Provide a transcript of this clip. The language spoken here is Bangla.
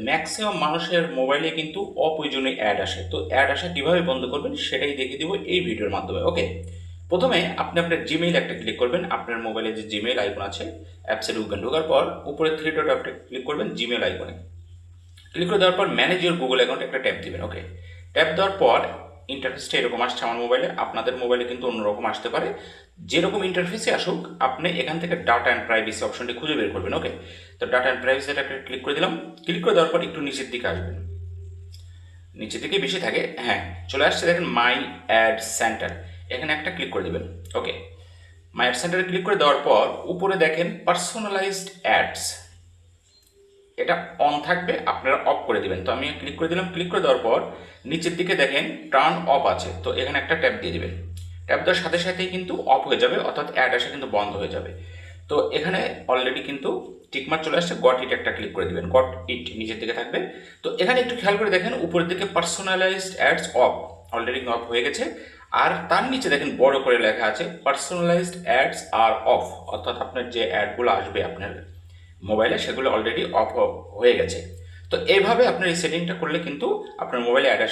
ম্যাক্সিমাম মানুষের মোবাইলে কিন্তু অপ্রয়োজনীয় অ্যাড আসে। তো অ্যাড আসা কিভাবে বন্ধ করবেন সেটাই দেখিয়ে দিব এই ভিডিওর মাধ্যমে। ওকে, প্রথমে আপনি আপনার জিমেইল একটা ক্লিক করবেন। আপনার মোবাইলে যে জিমেইল আইকন আছে অ্যাপসে ঢোকার পর উপরে থ্রি ডট একটা ক্লিক করবেন জিমেইল আইকনে। ক্লিক করে দেওয়ার পর ম্যানেজ ইউর গুগল অ্যাকাউন্ট একটা ট্যাপ দিবেন। ওকে, ট্যাপ দেওয়ার পর ইন্টারফেসটা এরকম আসছে আমার মোবাইলে, আপনাদের মোবাইলে কিন্তু অন্যরকম আসতে পারে। যেরকম ইন্টারফেসে আসুক আপনি এখান থেকে ডাটা অ্যান্ড প্রাইভেসি অপশনটি খুঁজে বের করবেন। ওকে, তো ডাটা অ্যান্ড প্রাইভেসিটা একটা ক্লিক করে দিলাম। ক্লিক করে দেওয়ার পর একটু নিচের দিকে আসবেন, নিচের দিকে বেশি থাকে, হ্যাঁ চলে আসছে দেখেন মাই অ্যাড সেন্টার, এখানে একটা ক্লিক করে দেবেন। ওকে, মাই অ্যাড সেন্টারে ক্লিক করে দেওয়ার পর উপরে দেখেন পার্সোনালাইজড অ্যাডস, এটা অন থাকবে, আপনারা অফ করে দিবেন। তো আমি ক্লিক করে দিলাম। ক্লিক করে দেওয়ার পর নিচের দিকে দেখেন টার্ন অফ আছে, তো এখানে একটা ট্যাপ দিয়ে দিবেন। ট্যাপ দেওয়ার সাথে সাথেই কিন্তু অফ হয়ে যাবে, অর্থাৎ অ্যাড আসা কিন্তু বন্ধ হয়ে যাবে। তো এখানে অলরেডি কিন্তু টিকমার্ক চলে আসছে, গট ইট একটা ক্লিক করে দিবেন। গট ইট নিচের দিকে থাকবে। তো এখানে একটু খেয়াল করে দেখেন উপরের দিকে personalised ads of, already of হয়ে গেছে। আর তার নিচে দেখেন বড় করে লেখা আছে পার্সোনালাইজড অ্যাডস আর অফ, অর্থাৎ আপনার যে অ্যাডগুলো আসবে আপনার মোবাইলে সেগুলো অলরেডি অফ হয়ে গেছে। তো এইভাবে আপনার এই সেটিংটা করলে কিন্তু আপনার মোবাইলে অ্যাড